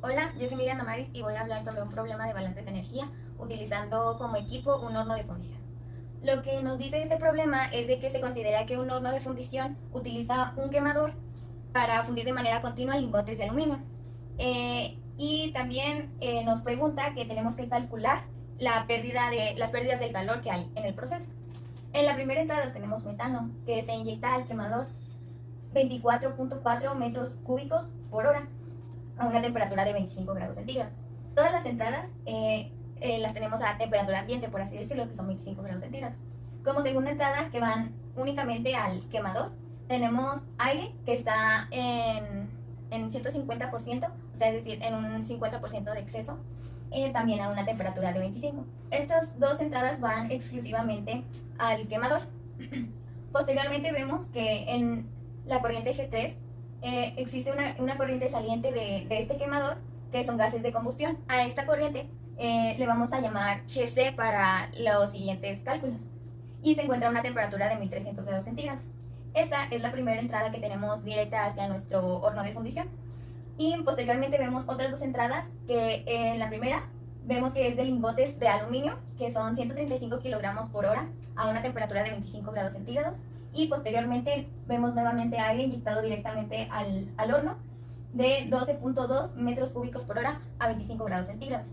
Hola, yo soy Miriam Amaris y voy a hablar sobre un problema de balances de energía utilizando como equipo un horno de fundición. Lo que nos dice este problema es de que se considera que un horno de fundición utiliza un quemador para fundir de manera continua lingotes de aluminio. Y también nos pregunta que tenemos que calcular las pérdidas del calor que hay en el proceso. En la primera entrada tenemos metano, que se inyecta al quemador 24.4 metros cúbicos por hora a una temperatura de 25 grados centígrados. Todas las entradas las tenemos a temperatura ambiente, por así decirlo, que son 25 grados centígrados. Como segunda entrada, que van únicamente al quemador, tenemos aire que está en 150%, o sea, es decir, en un 50% de exceso, también a una temperatura de 25. Estas dos entradas van exclusivamente al quemador. Posteriormente vemos que en la corriente G3 existe una corriente saliente de este quemador, que son gases de combustión. A esta corriente le vamos a llamar GC para los siguientes cálculos. Y se encuentra a una temperatura de 1300 grados centígrados. Esta es la primera entrada que tenemos directa hacia nuestro horno de fundición. Y posteriormente vemos otras dos entradas, que en la primera vemos que es de lingotes de aluminio, que son 135 kilogramos por hora a una temperatura de 25 grados centígrados. Y posteriormente vemos nuevamente aire inyectado directamente al horno de 12.2 metros cúbicos por hora a 25 grados centígrados.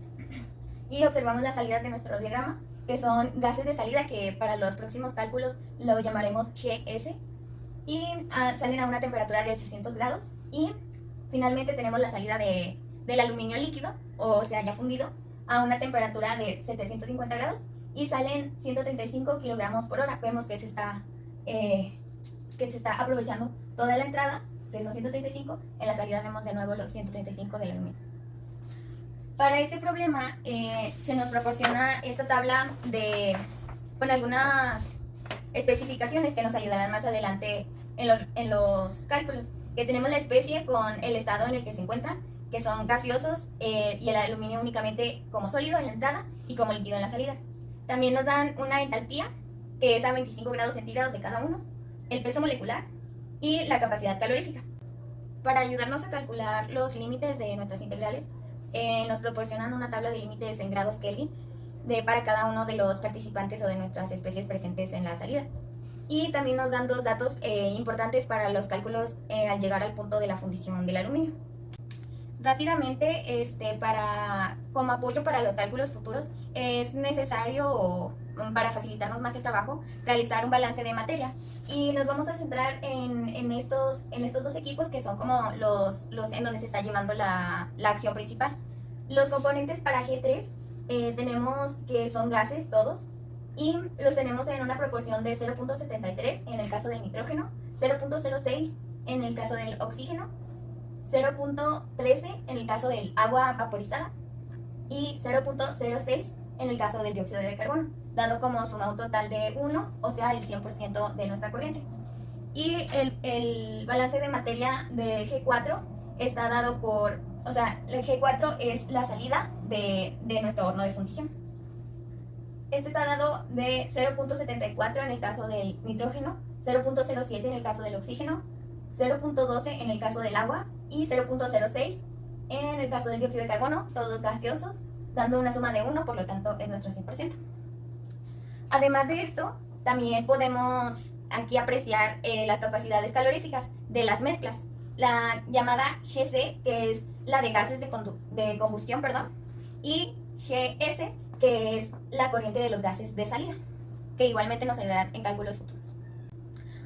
Y observamos las salidas de nuestro diagrama, que son gases de salida, que para los próximos cálculos lo llamaremos GS, y salen a una temperatura de 800 grados. Y finalmente tenemos la salida del aluminio líquido, o sea, ya fundido, a una temperatura de 750 grados, y salen 135 kilogramos por hora. Vemos que se está aprovechando toda la entrada, que son 135, en la salida vemos de nuevo los 135 del aluminio. Para este problema se nos proporciona esta tabla con algunas especificaciones que nos ayudarán más adelante en los cálculos, que tenemos la especie con el estado en el que se encuentran, que son gaseosos, y el aluminio únicamente como sólido en la entrada y como líquido en la salida. También nos dan una entalpía, que es a 25 grados centígrados de cada uno, el peso molecular y la capacidad calorífica. Para ayudarnos a calcular los límites de nuestras integrales, nos proporcionan una tabla de límites en grados Kelvin para cada uno de los participantes o de nuestras especies presentes en la salida. Y también nos dan dos datos importantes para los cálculos al llegar al punto de la fundición del aluminio. Rápidamente, como apoyo para los cálculos futuros, es necesario, para facilitarnos más el trabajo, realizar un balance de materia. Y nos vamos a centrar en estos dos equipos, que son como los en donde se está llevando la acción principal. Los componentes para G3 tenemos que son gases todos, y los tenemos en una proporción de 0.73 en el caso del nitrógeno, 0.06 en el caso del oxígeno, 0.13 en el caso del agua vaporizada y 0.06 en el caso del dióxido de carbono, dando como suma un total de 1, o sea, el 100% de nuestra corriente. Y el balance de materia de G4 está dado por, o sea, el G4 es la salida de nuestro horno de fundición. Este está dado de 0.74 en el caso del nitrógeno, 0.07 en el caso del oxígeno, 0.12 en el caso del agua y 0.06 en el caso del dióxido de carbono, todos gaseosos, dando una suma de 1, por lo tanto es nuestro 100%. Además de esto, también podemos aquí apreciar las capacidades caloríficas de las mezclas, la llamada GC, que es la de gases de combustión, y GS, que es la corriente de los gases de salida, que igualmente nos ayudarán en cálculos futuros.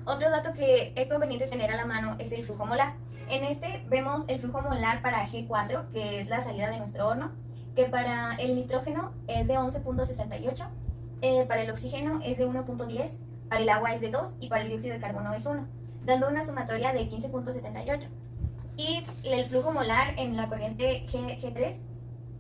Otro dato que es conveniente tener a la mano es el flujo molar. En este vemos el flujo molar para G4, que es la salida de nuestro horno, que para el nitrógeno es de 11.68, para el oxígeno es de 1.10, para el agua es de 2 y para el dióxido de carbono es 1, dando una sumatoria de 15.78. Y el flujo molar en la corriente G3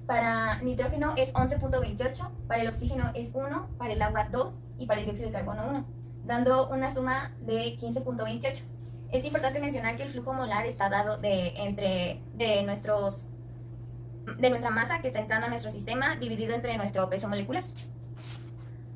para nitrógeno es 11.28, para el oxígeno es 1, para el agua 2 y para el dióxido de carbono 1, dando una suma de 15.28. Es importante mencionar que el flujo molar está dado de nuestra masa que está entrando a nuestro sistema, dividido entre nuestro peso molecular.